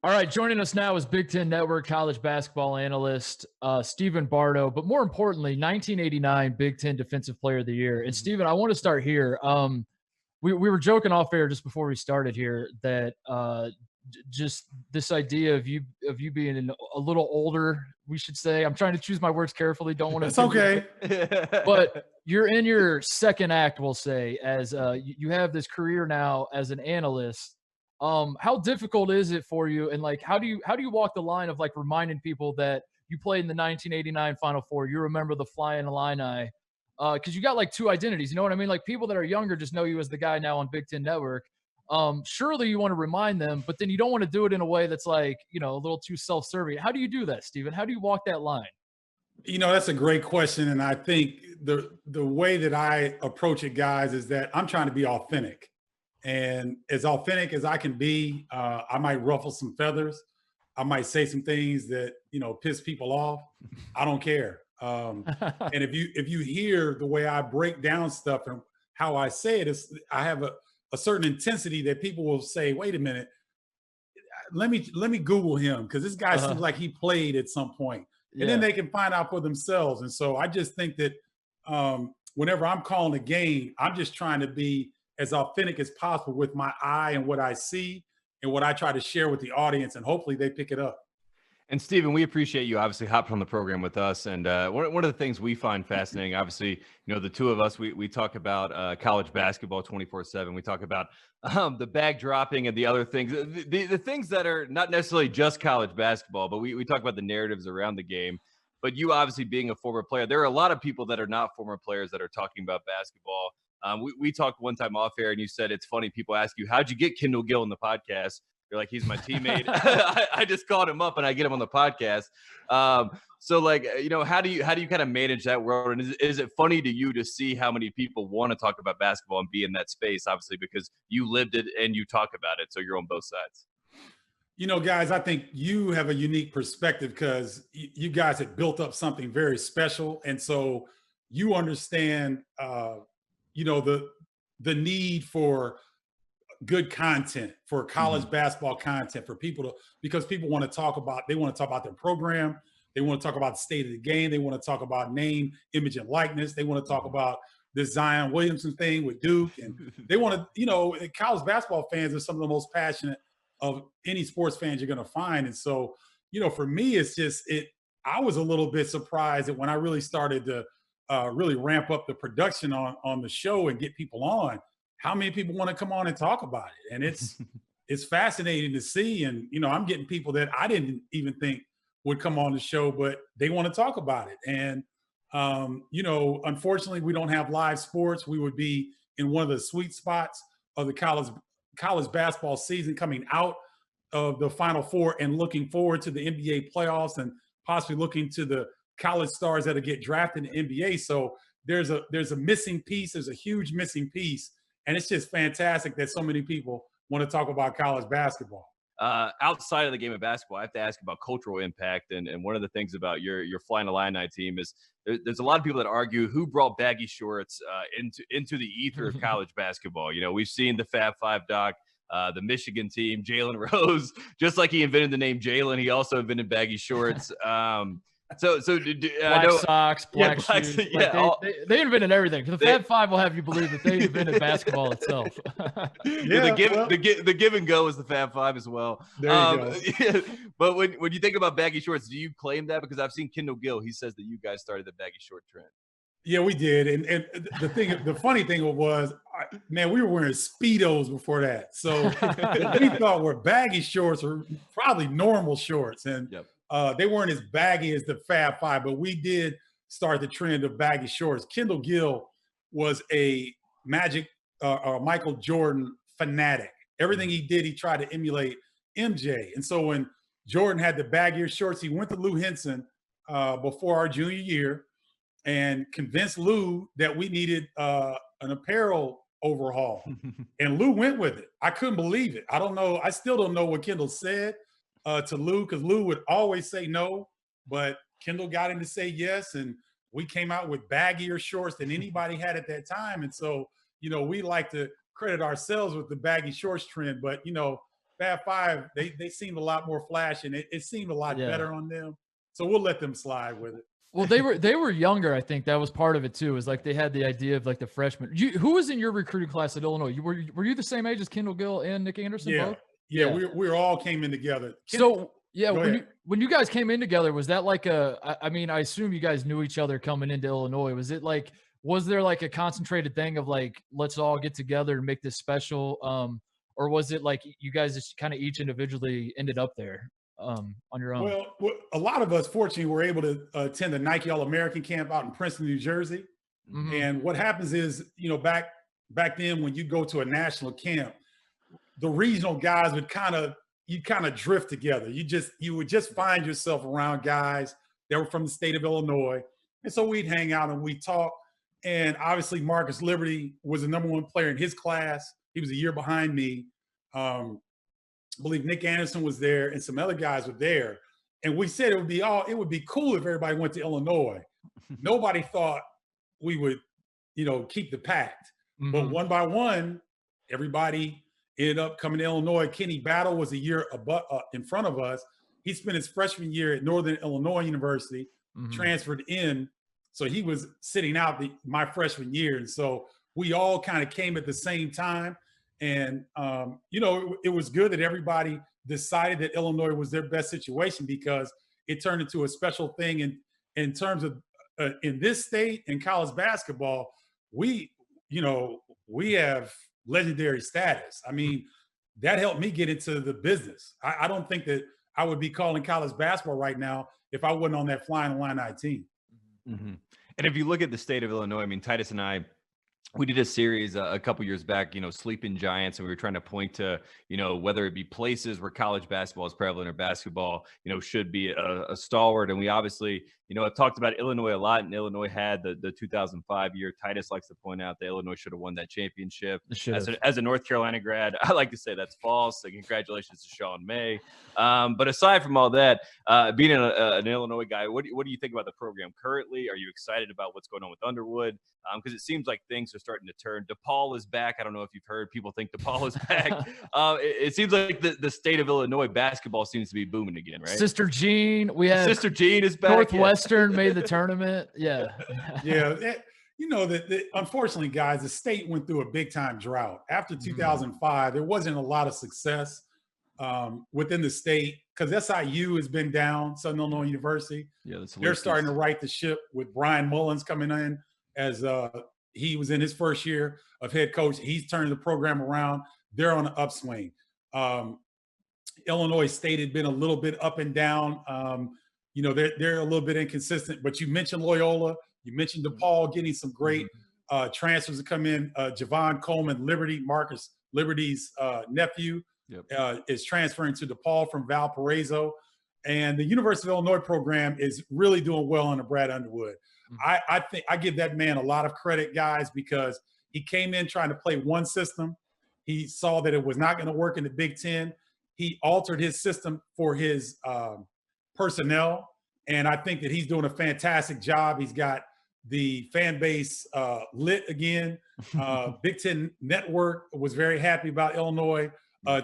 All right, joining us now is Big Ten Network college basketball analyst Stephen Bardo, but more importantly, 1989 Big Ten Defensive Player of the Year. And Stephen, I want to start here. We were joking off air just before we started here that just this idea of you being a little older, we should say. I'm trying to choose my words carefully. Don't want to. It's okay. But you're in your second act, we'll say, as you have this career now as an analyst. How difficult is it for you, and like how do you walk the line of like reminding people that you played in the 1989 Final Four, you remember the Flyin Illini, because you got like two identities, you know what I mean? Like people that are younger just know you as the guy now on Big Ten Network. Surely you want to remind them, but then you don't want to do it in a way that's like, you know, a little too self-serving. How do you do that, Stephen? How do you walk that line? That's a great question, and I think the way that I approach it, guys, is that I'm trying to be authentic. And as authentic as I can be, I might ruffle some feathers. I might say some things that, piss people off. I don't care. And if you hear the way I break down stuff and how I say it, I have a certain intensity that people will say, wait a minute, let me Google him, because this guy seems like he played at some point. And then they can find out for themselves. And so I just think that whenever I'm calling a game, I'm just trying to be as authentic as possible with my eye and what I see and what I try to share with the audience, and hopefully they pick it up. And Stephen, we appreciate you obviously hopping on the program with us. And one of the things we find fascinating, obviously, the two of us, we talk about college basketball 24/7. We talk about the bag dropping and the other things, the things that are not necessarily just college basketball, but we talk about the narratives around the game. But you obviously being a former player, there are a lot of people that are not former players that are talking about basketball. We talked one time off air, and you said it's funny. People ask you, how'd you get Kendall Gill in the podcast? You're like, he's my teammate. I just called him up and I get him on the podcast. So like, how do you kind of manage that world? And is it funny to you to see how many people want to talk about basketball and be in that space, obviously, because you lived it and you talk about it. So you're on both sides. Guys, I think you have a unique perspective because you guys have built up something very special. And so you understand, the need for good content, for college basketball content, for people because people want to talk about their program. They want to talk about the state of the game. They want to talk about name, image, and likeness. They want to talk about the Zion Williamson thing with Duke. And they want to, college basketball fans are some of the most passionate of any sports fans you're going to find. And so, for me, it's just I was a little bit surprised that when I really started to really ramp up the production on the show and get people on, how many people want to come on and talk about it. And it's fascinating to see. And, I'm getting people that I didn't even think would come on the show, but they want to talk about it. And, unfortunately, we don't have live sports. We would be in one of the sweet spots of the college basketball season, coming out of the Final Four and looking forward to the NBA playoffs and possibly looking to the college stars that'll get drafted in the NBA. So there's a missing piece. There's a huge missing piece. And it's just fantastic that so many people want to talk about college basketball. Outside of the game of basketball, I have to ask about cultural impact. And one of the things about your Flyin Illini team is there's a lot of people that argue who brought baggy shorts into the ether of college basketball. We've seen the Fab Five doc, the Michigan team, Jalen Rose, just like he invented the name Jalen, he also invented baggy shorts. So black socks, black shoes. They invented everything. The Fab Five will have you believe that they invented basketball itself. The give and go is the Fab Five as well. There you go. Yeah, but when you think about baggy shorts, do you claim that? Because I've seen Kendall Gill. He says that you guys started the baggy short trend. Yeah, we did. And the funny thing was, man, we were wearing Speedos before that. So we thought were baggy shorts or probably normal shorts. And they weren't as baggy as the Fab Five, but we did start the trend of baggy shorts. Kendall Gill was a Michael Jordan fanatic. Everything he did, he tried to emulate MJ. And so when Jordan had the baggier shorts, he went to Lou Henson before our junior year and convinced Lou that we needed an apparel overhaul. And Lou went with it. I couldn't believe it. I don't know. I still don't know what Kendall said to Lou, because Lou would always say no, but Kendall got him to say yes. And we came out with baggier shorts than anybody had at that time. And so, we like to credit ourselves with the baggy shorts trend, but, Fab Five, they seemed a lot more flash, and it seemed a lot better on them. So we'll let them slide with it. Well, they were younger. I think that was part of it too. Is like they had the idea of like the freshmen. Who was in your recruiting class at Illinois? Were you the same age as Kendall Gill and Nick Anderson? Yeah, both? yeah. We all came in together. So yeah, when you guys came in together, was that like I mean, I assume you guys knew each other coming into Illinois. Was there like a concentrated thing of like, let's all get together and make this special? Or was it like you guys just kind of each individually ended up there on your own? Well, a lot of us, fortunately, were able to attend the Nike All-American camp out in Princeton, New Jersey. Mm-hmm. And what happens is, back then when you go to a national camp, the regional guys would kind of drift together. You would just find yourself around guys that were from the state of Illinois. And so we'd hang out and we'd talk. And obviously Marcus Liberty was the #1 player in his class. He was a year behind me. I believe Nick Anderson was there and some other guys were there. And we said it would be cool if everybody went to Illinois. Nobody thought we would, keep the pact. Mm-hmm. But one by one, everybody ended up coming to Illinois. Kenny Battle was a year in front of us. He spent his freshman year at Northern Illinois University, transferred in. So he was sitting out my freshman year. And so we all kind of came at the same time. And, it was good that everybody decided that Illinois was their best situation because it turned into a special thing in terms of in this state in college basketball, we have legendary status. I mean, that helped me get into the business. I don't think that I would be calling college basketball right now if I wasn't on that Flyin Illini team. Mm-hmm. And if you look at the state of Illinois, I mean, Titus and I, we did a series a couple years back, Sleeping Giants, and we were trying to point to, whether it be places where college basketball is prevalent or basketball, should be a stalwart. And we obviously, I've talked about Illinois a lot, and Illinois had the 2005 year. Titus likes to point out that Illinois should have won that championship. As a North Carolina grad, I like to say that's false. So congratulations to Sean May. But aside from all that, being an Illinois guy, what do you think about the program currently? Are you excited about what's going on with Underwood? Because it seems like things are starting to turn. DePaul is back. I don't know if you've heard people think DePaul is back. It seems like the state of Illinois basketball seems to be booming again, right? Sister Jean is back. Northwestern made the tournament. Yeah. Yeah. Unfortunately, guys, the state went through a big time drought. After 2005, there wasn't a lot of success within the state because SIU has been down, Southern Illinois University. Yeah, they're starting to right the ship with Brian Mullins coming in as he was in his first year of head coach. He's turning the program around. They're on an upswing. Illinois State had been a little bit up and down. They're a little bit inconsistent, but you mentioned Loyola. You mentioned DePaul getting some great transfers to come in. Javon Coleman, Marcus Liberty's nephew, is transferring to DePaul from Valparaiso. And the University of Illinois program is really doing well under Brad Underwood. I think I give that man a lot of credit, guys, because he came in trying to play one system. He saw that it was not going to work in the Big Ten. He altered his system for his personnel, and I think that he's doing a fantastic job. He's got the fan base lit again. Big Ten Network was very happy about Illinois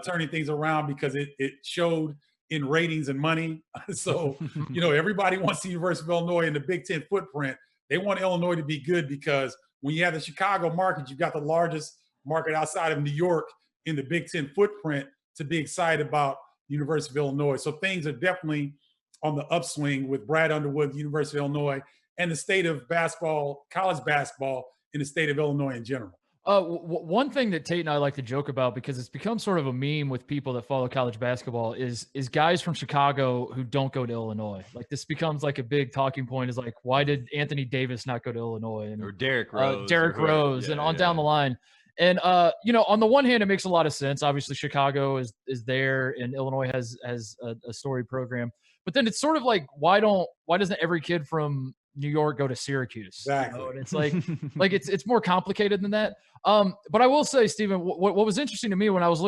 turning things around because it showed in ratings and money. So, everybody wants the University of Illinois in the Big Ten footprint. They want Illinois to be good because when you have the Chicago market, you've got the largest market outside of New York in the Big Ten footprint to be excited about the University of Illinois. So things are definitely on the upswing with Brad Underwood, the University of Illinois, and the state of basketball, college basketball in the state of Illinois in general. One thing that Tate and I like to joke about, because it's become sort of a meme with people that follow college basketball, is guys from Chicago who don't go to Illinois. Like this becomes like a big talking point, is like, why did Anthony Davis not go to Illinois? Or Derrick Rose. And down the line. And, on the one hand, it makes a lot of sense. Obviously, Chicago is there and Illinois has a storied program. But then it's sort of like, why doesn't every kid from New York go to Syracuse? Exactly. And it's like it's more complicated than that. But I will say, Stephen, what was interesting to me when I was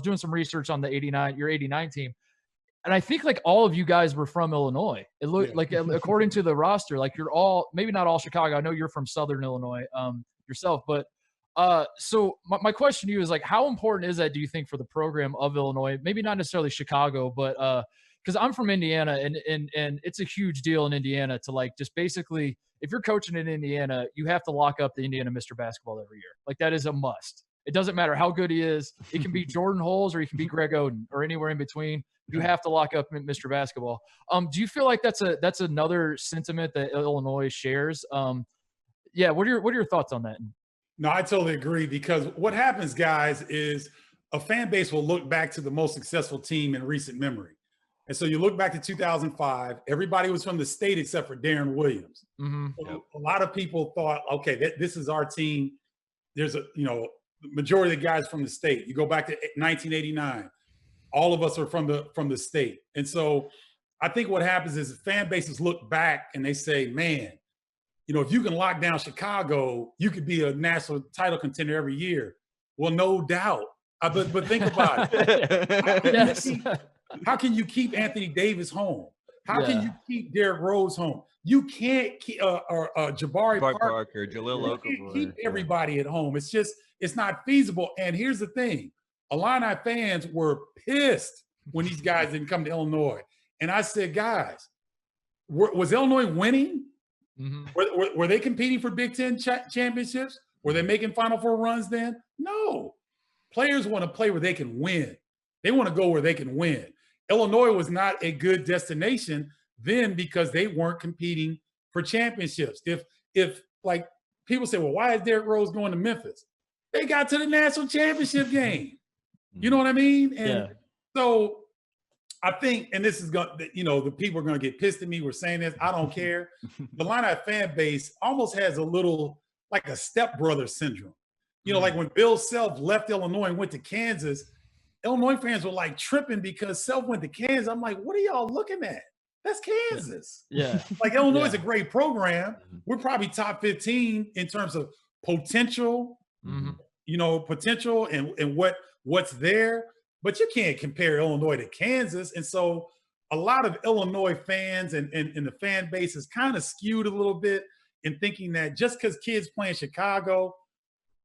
doing some research on your 89 team. And I think like all of you guys were from Illinois. It looked like, according to the roster, like you're all, maybe not all Chicago. I know you're from Southern Illinois yourself, but So my question to you is like, how important is that, do you think, for the program of Illinois? Maybe not necessarily Chicago, but because I'm from Indiana, and it's a huge deal in Indiana to like just basically, if you're coaching in Indiana, you have to lock up the Indiana Mr. Basketball every year. Like that is a must. It doesn't matter how good he is. It can be Jordan Holes or he can be Greg Oden or anywhere in between. You have to lock up Mr. Basketball. Do you feel like that's another sentiment that Illinois shares? Yeah. What are your thoughts on that? No, I totally agree, because what happens, guys, is a fan base will look back to the most successful team in recent memory. And so you look back to 2005, everybody was from the state except for Darren Williams. Mm-hmm. So a lot of people thought, okay, this is our team. There's the majority of the guys from the state. You go back to 1989, all of us are from the state. And so I think what happens is fan bases look back and they say, man, if you can lock down Chicago, you could be a national title contender every year. Well, no doubt. But think about it. How can you keep Anthony Davis home? How can you keep Derrick Rose home? You can't keep Jabari Parker, Jahlil Okafor. Keep everybody at home. It's not feasible. And here's the thing. Illini fans were pissed when these guys didn't come to Illinois. And I said, guys, was Illinois winning? Mm-hmm. Were they competing for Big Ten championships? Were they making Final Four runs then? No. Players want to play where they can win. They want to go where they can win. Illinois was not a good destination then because they weren't competing for championships. If like people say, well, why is Derrick Rose going to Memphis? They got to the national championship game. You know what I mean? And so I think, and this is going to, the people are going to get pissed at me. We're saying this. I don't care. The Illini fan base almost has a little, like a stepbrother syndrome. Like when Bill Self left Illinois and went to Kansas, Illinois fans were like tripping because Self went to Kansas. I'm like, what are y'all looking at? That's Kansas. Yeah. Like Illinois is a great program. We're probably top 15 in terms of potential, potential and what's there. But you can't compare Illinois to Kansas. And so a lot of Illinois fans and the fan base is kind of skewed a little bit in thinking that just because kids play in Chicago,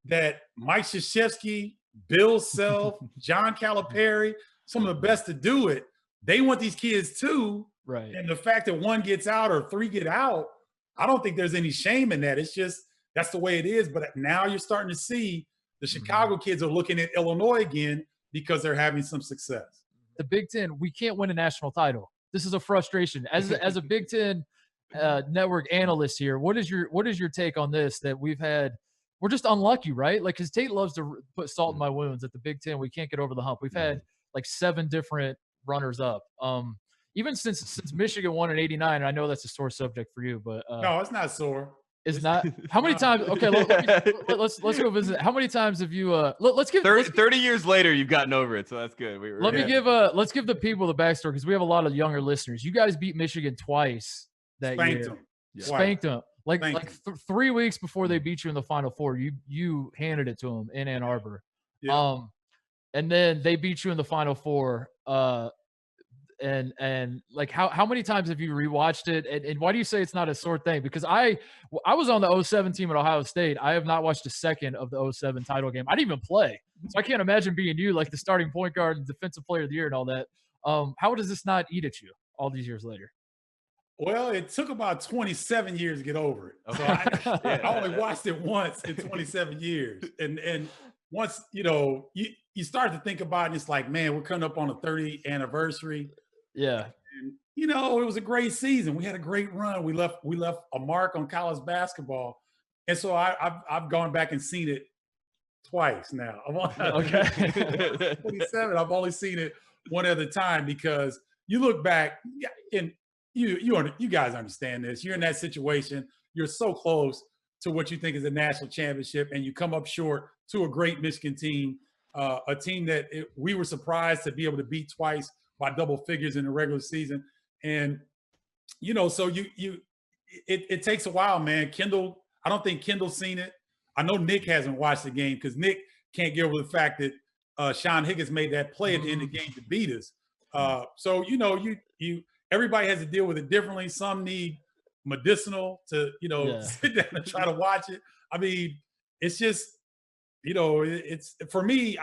that Mike Krzyzewski, Bill Self, John Calipari, some of the best to do it, they want these kids too. Right. And the fact that one gets out or three get out, I don't think there's any shame in that. It's just that's the way it is. But now you're starting to see the Chicago kids are looking at Illinois again because they're having some success. The Big Ten, we can't win a national title. This is a frustration. As a Big Ten network analyst here, what is your take on this? That we're just unlucky, right? Like, because Tate loves to put salt in my wounds. At the Big Ten, we can't get over the hump. We've had like 7 different runners up. Even since Michigan won in '89. I know that's a sore subject for you, but no, it's not sore. It's not. How many times? Okay, let's go visit. How many times have you? Let's give 30 years later, you've gotten over it, so that's good. Let's give the people the backstory because we have a lot of younger listeners. You guys beat Michigan twice that year. Them. Yeah. Spanked them. Like 3 weeks before they beat you in the Final Four, you handed it to them in Ann Arbor. Yeah. And then they beat you in the Final Four. And like how many times have you rewatched it? And why do you say it's not a sore thing? Because I was on the 07 team at Ohio State. I have not watched a second of the 07 title game. I didn't even play. So I can't imagine being you, like the starting point guard and defensive player of the year and all that. How does this not eat at you all these years later? Well, it took about 27 years to get over it. So I only watched it once in 27 years. And once, you start to think about it, it's like, man, we're coming up on the 30th anniversary. Yeah. And, it was a great season. We had a great run. We left a mark on college basketball. And so I've gone back and seen it twice now. Okay. 27. I've only seen it one other time because you look back and you guys understand this. You're in that situation. You're so close to what you think is a national championship, and you come up short to a great Michigan team, a team that we were surprised to be able to beat twice by double figures in the regular season. And, so it takes a while, man. Kendall, I don't think Kendall's seen it. I know Nick hasn't watched the game because Nick can't get over the fact that Sean Higgins made that play at the end of the game to beat us. So, everybody has to deal with it differently. Some need medicinal to, sit down and try to watch it. I mean, it's just, you know, it's for me,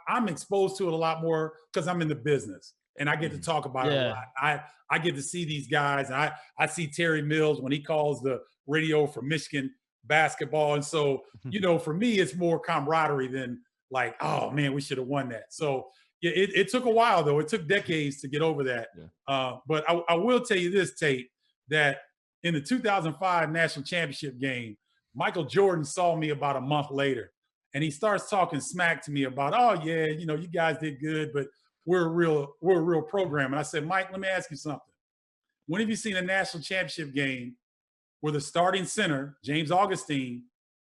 I'm exposed to it a lot more because I'm in the business and I get to talk about it a lot. I get to see these guys. And I see Terry Mills when he calls the radio for Michigan basketball. And so, you know, for me, it's more camaraderie than like, oh man, we should have won that. So yeah, it took a while though. It took decades to get over that. Yeah. But I will tell you this, Tate, that in the 2005 national championship game, Michael Jordan saw me about a month later. And he starts talking smack to me about, oh yeah, you know, you guys did good, but we're a real program. And I said, Mike, let me ask you something. When have you seen a national championship game where the starting center, James Augustine,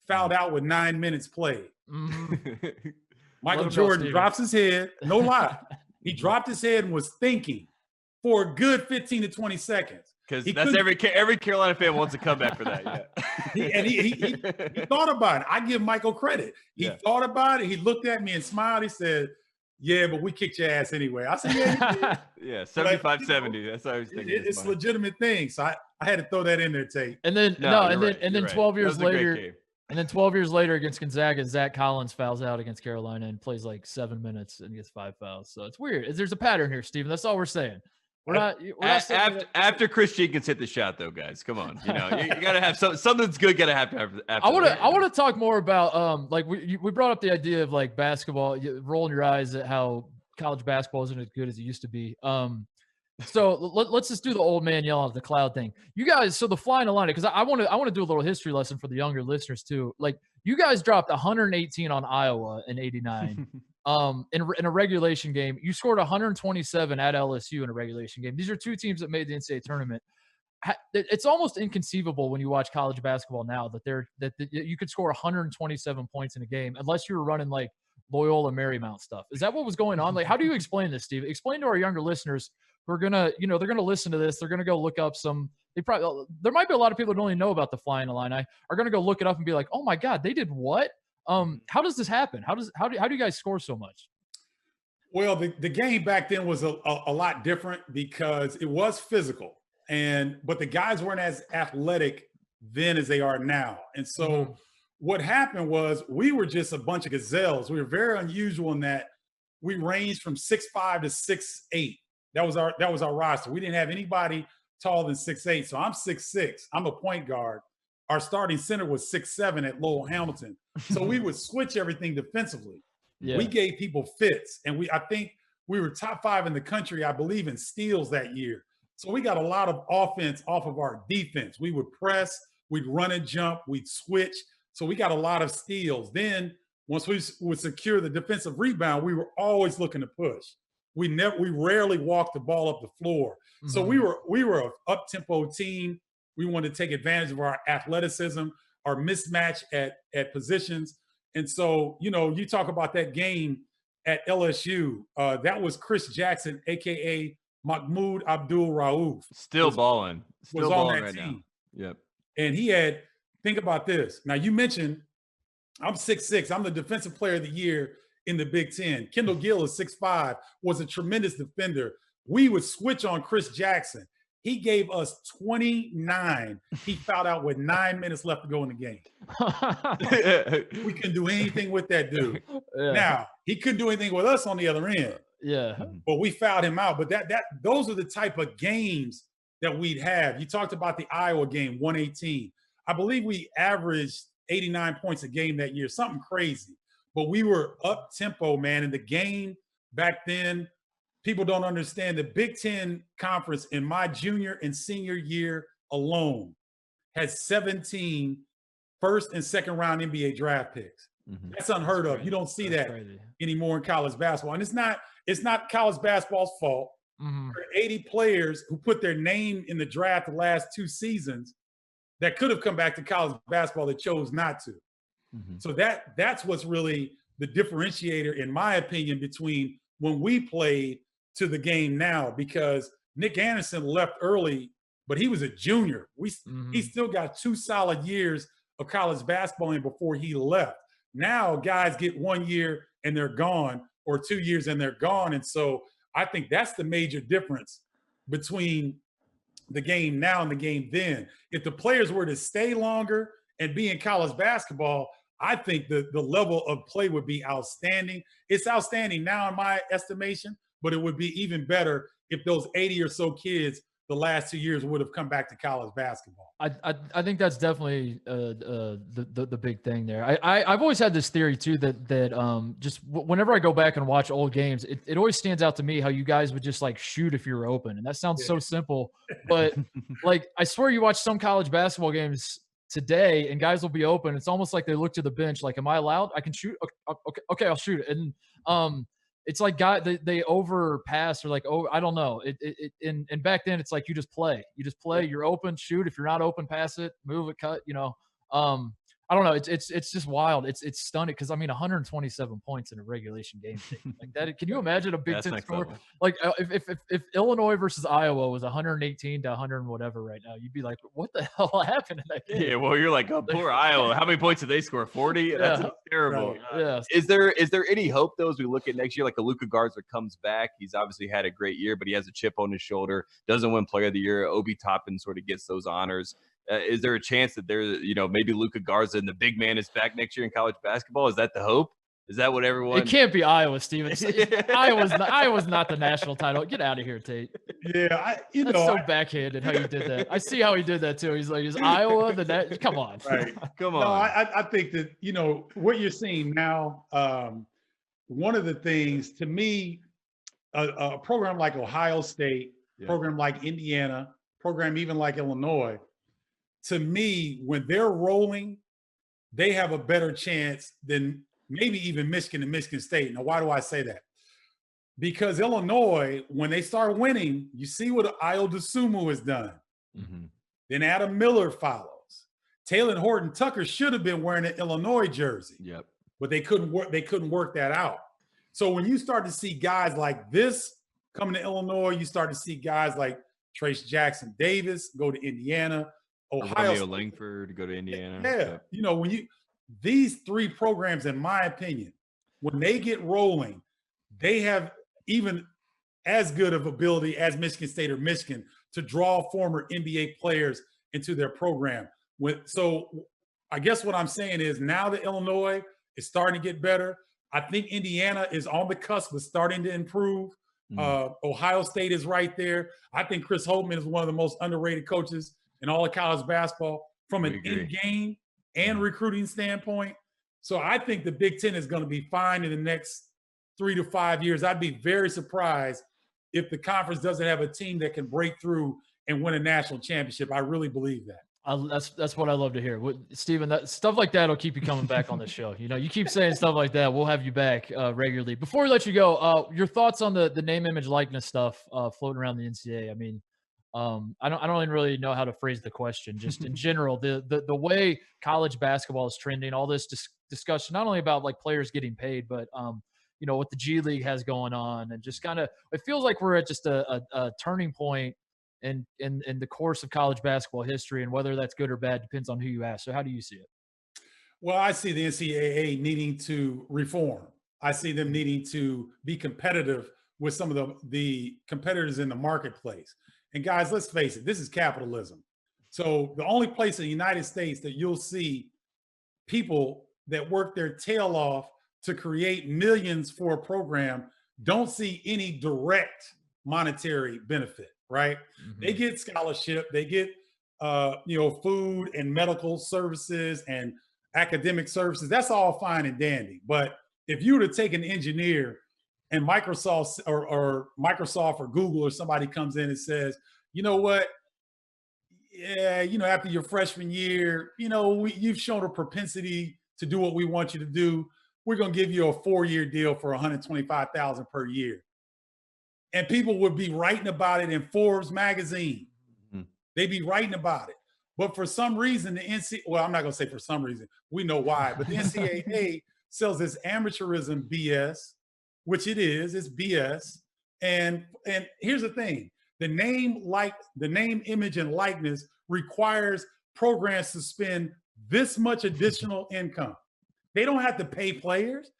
fouled out with 9 minutes played? Mm-hmm. Michael Jordan drops his head, no lie. He dropped his head and was thinking for a good 15 to 20 seconds. Because that's every Carolina fan wants to come back for that. Yeah. he thought about it. I give Michael credit. He thought about it. He looked at me and smiled. He said, yeah, but we kicked your ass anyway. I said, yeah, yeah, 75-70. That's what I was thinking. It's a legitimate thing. So I had to throw that in there, Tate. And then then 12 years later, and then 12 years later against Gonzaga, Zach Collins fouls out against Carolina and plays like 7 minutes and gets 5 fouls. So it's weird. There's a pattern here, Stephen. That's all we're saying. We're not after Chris Jenkins hit the shot, though, guys. Come on, you know you gotta have something's good. Gotta have after. I want to talk more about like we brought up the idea of like basketball, rolling your eyes at how college basketball isn't as good as it used to be. So let's just do the old man yelling at the cloud thing. You guys, so the Flyin Illini, because I want to do a little history lesson for the younger listeners too. Like you guys dropped 118 on Iowa in '89. In a regulation game, you scored 127 at LSU in a regulation game. These are two teams that made the NCAA tournament. It's almost inconceivable when you watch college basketball now that you could score 127 points in a game unless you were running like Loyola Marymount stuff. Is that what was going on? Like, how do you explain this, Steve? Explain to our younger listeners who are gonna, they're gonna listen to this. They're gonna go look up some. There might be a lot of people who don't even know about the Flyin Illini are gonna go look it up and be like, oh my God, they did what? How does this happen? How do you guys score so much? Well, the game back then was a lot different because it was physical, but the guys weren't as athletic then as they are now. And so what happened was we were just a bunch of gazelles. We were very unusual in that we ranged from 6'5" to 6'8". That was our roster. We didn't have anybody taller than 6'8". So I'm 6'6". I'm a point guard. Our starting center was 6'7" at Lowell Hamilton. So we would switch everything defensively. Yeah. We gave people fits. And I think we were top 5 in the country, I believe, in steals that year. So we got a lot of offense off of our defense. We would press, we'd run and jump, we'd switch. So we got a lot of steals. Then once we would secure the defensive rebound, we were always looking to push. We rarely walked the ball up the floor. Mm-hmm. So we were an up-tempo team. We wanted to take advantage of our athleticism, our mismatch at positions. And so, you talk about that game at LSU. That was Chris Jackson, a.k.a. Mahmoud Abdul Rauf. Still balling. Still balling right team. Now. Yep. And think about this. Now, you mentioned I'm 6'6". I'm the defensive player of the year in the Big Ten. Kendall Gill is 6'5", was a tremendous defender. We would switch on Chris Jackson. He gave us 29. He fouled out with 9 minutes left to go in the game. We couldn't do anything with that dude. Yeah. Now, he couldn't do anything with us on the other end. Yeah. But we fouled him out. But those are the type of games that we'd have. You talked about the Iowa game, 118. I believe we averaged 89 points a game that year, something crazy. But we were up-tempo, man. In the game back then, people don't understand the Big Ten Conference in my junior and senior year alone has 17 first and second round NBA draft picks. Mm-hmm. That's unheard of. You don't see that anymore in college basketball. And it's not college basketball's fault. Mm-hmm. There are 80 players who put their name in the draft the last 2 seasons that could have come back to college basketball that chose not to. Mm-hmm. So that's what's really the differentiator, in my opinion, between when we played to the game now, because Nick Anderson left early, but he was a junior. He still got 2 solid years of college basketball in before he left. Now guys get 1 year and they're gone, or 2 years and they're gone. And so I think that's the major difference between the game now and the game then. If the players were to stay longer and be in college basketball, I think the level of play would be outstanding. It's outstanding now in my estimation, but it would be even better if those 80 or so kids the last 2 years would have come back to college basketball. I think that's definitely the big thing there. I've always had this theory too that just whenever I go back and watch old games, it always stands out to me how you guys would just like shoot if you're open, and that sounds so simple, but like I swear you watch some college basketball games today and guys will be open. It's almost like they look to the bench like, am I allowed? I can shoot. Okay, I'll shoot it. And it's like they overpass or like, oh, I don't know. And back then it's like you just play. You're open, shoot. If you're not open, pass it, move it, cut. I don't know. It's just wild. It's stunning because I mean 127 points in a regulation game like that. Can you imagine a Big Ten score? Like if Illinois versus Iowa was 118 to 100 and whatever right now, you'd be like, what the hell happened in that game? Yeah, well, you're like, oh, poor Iowa. How many points did they score? 40? That's terrible. Right. Yeah. Is there any hope though as we look at next year? Like a Luka Garza comes back. He's obviously had a great year, but he has a chip on his shoulder. Doesn't win Player of the Year. Obi Toppin sort of gets those honors. Is there a chance that maybe Luka Garza and the big man is back next year in college basketball? Is that the hope? Is that what everyone? It can't be Iowa, Steven. Iowa's not the national title. Get out of here, Tate. Yeah, that's so backhanded how you did that. I see how he did that too. He's like, is Iowa the net? Come on, right? Come on. No, I think that what you're seeing now. One of the things to me, a program like Ohio State, program like Indiana, program even like Illinois. To me, when they're rolling, they have a better chance than maybe even Michigan and Michigan State. Now, why do I say that? Because Illinois, when they start winning, you see what Ayo Dosunmu has done. Mm-hmm. Then Adam Miller follows. Taylor Horton Tucker should have been wearing an Illinois jersey. Yep. But they couldn't work that out. So when you start to see guys like this coming to Illinois, you start to see guys like Trace Jackson Davis go to Indiana. Ohio Langford go to Indiana. Yeah. These three programs, in my opinion, when they get rolling, they have even as good of ability as Michigan State or Michigan to draw former NBA players into their program. So I guess what I'm saying is now that Illinois is starting to get better, I think Indiana is on the cusp of starting to improve. Ohio State is right there. I think Chris Holtmann is one of the most underrated coaches in all of college basketball from an in-game and recruiting standpoint. So I think the Big Ten is going to be fine in the next 3 to 5 years. I'd be very surprised if the conference doesn't have a team that can break through and win a national championship. I really believe that. That's what I love to hear. Stephen, stuff like that will keep you coming back on the show. You keep saying stuff like that. We'll have you back regularly. Before we let you go, your thoughts on the name, image, likeness stuff floating around the NCAA. I mean, I don't even really know how to phrase the question. Just in general, the way college basketball is trending, all this discussion, not only about like players getting paid, but what the G League has going on, and just kind of it feels like we're at just a turning point in the course of college basketball history, and whether that's good or bad depends on who you ask. So how do you see it? Well, I see the NCAA needing to reform. I see them needing to be competitive with some of the competitors in the marketplace. And guys, let's face it, this is capitalism. So the only place in the United States that you'll see people that work their tail off to create millions for a program don't see any direct monetary benefit, right? Mm-hmm. They get scholarship, they get food and medical services and academic services. That's all fine and dandy. But if you were to take an engineer and Microsoft or Google or somebody comes in and says, you know what? Yeah, after your freshman year, you've shown a propensity to do what we want you to do. We're going to give you a 4-year deal for $125,000 per year. And people would be writing about it in Forbes magazine. Mm-hmm. They'd be writing about it. But for some reason, I'm not going to say for some reason, we know why, but the NCAA sells this amateurism BS, which it is, it's BS. And here's the thing, the name, image, and likeness requires programs to spend this much additional income. They don't have to pay players.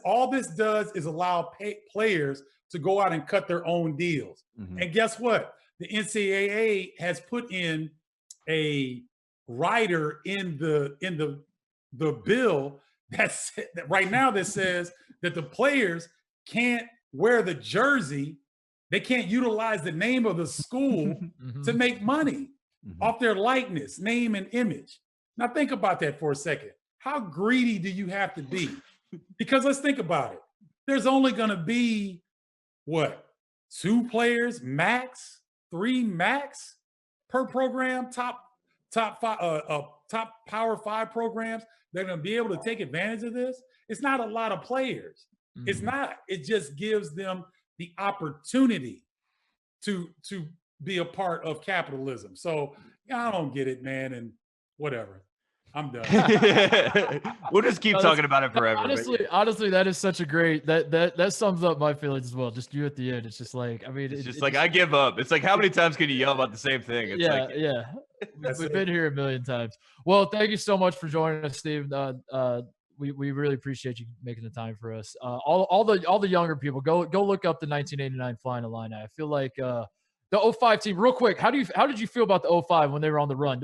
All this does is allow players to go out and cut their own deals. Mm-hmm. And guess what? The NCAA has put in a rider in the the bill that's right now that says that the players can't wear the jersey. They can't utilize the name of the school to make money off their likeness, name, and image. Now think about that for a second. How greedy do you have to be? Because let's think about it. There's only going to be, what, 2 players max, 3 max per program, top Power 5 programs. They're going to be able to take advantage of this. It's not a lot of players. It's not. It just gives them the opportunity to be a part of capitalism. So I don't get it, man, and whatever. I'm done. We'll just keep talking about it forever. Honestly, that is such a great that sums up my feelings as well. Just you at the end. It's just like, I mean, it's just like I give up. It's like, how many times can you yell about the same thing? It's We've been here a million times. Well, thank you so much for joining us, Steve. We really appreciate you making the time for us. All the younger people, go look up the 1989 Flyin Illini. I feel like the 05 team, real quick, how did you feel about the 05 when they were on the run?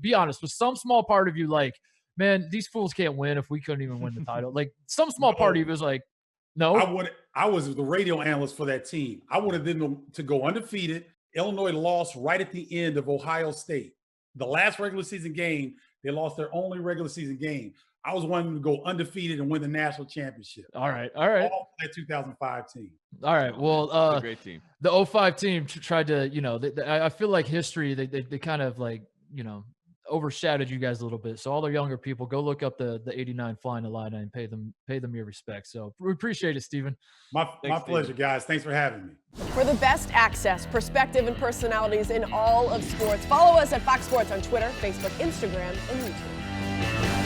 Be honest, was some small part of you like, man, these fools can't win if we couldn't even win the title? Like some small part of you was like, no. I was the radio analyst for that team. I wanted them to go undefeated. Illinois lost right at the end of Ohio State. The last regular season game, they lost their only regular season game. I was wanting to go undefeated and win the national championship. All right. All that 2005 team. All right. Well, a great team. The 05 team tried to, I feel like history, they kind of like, overshadowed you guys a little bit. So all the younger people, go look up the 89 Flyin Illini and pay them your respect. So we appreciate it, Stephen. My pleasure, guys. Thanks for having me. For the best access, perspective, and personalities in all of sports, follow us at Fox Sports on Twitter, Facebook, Instagram, and YouTube.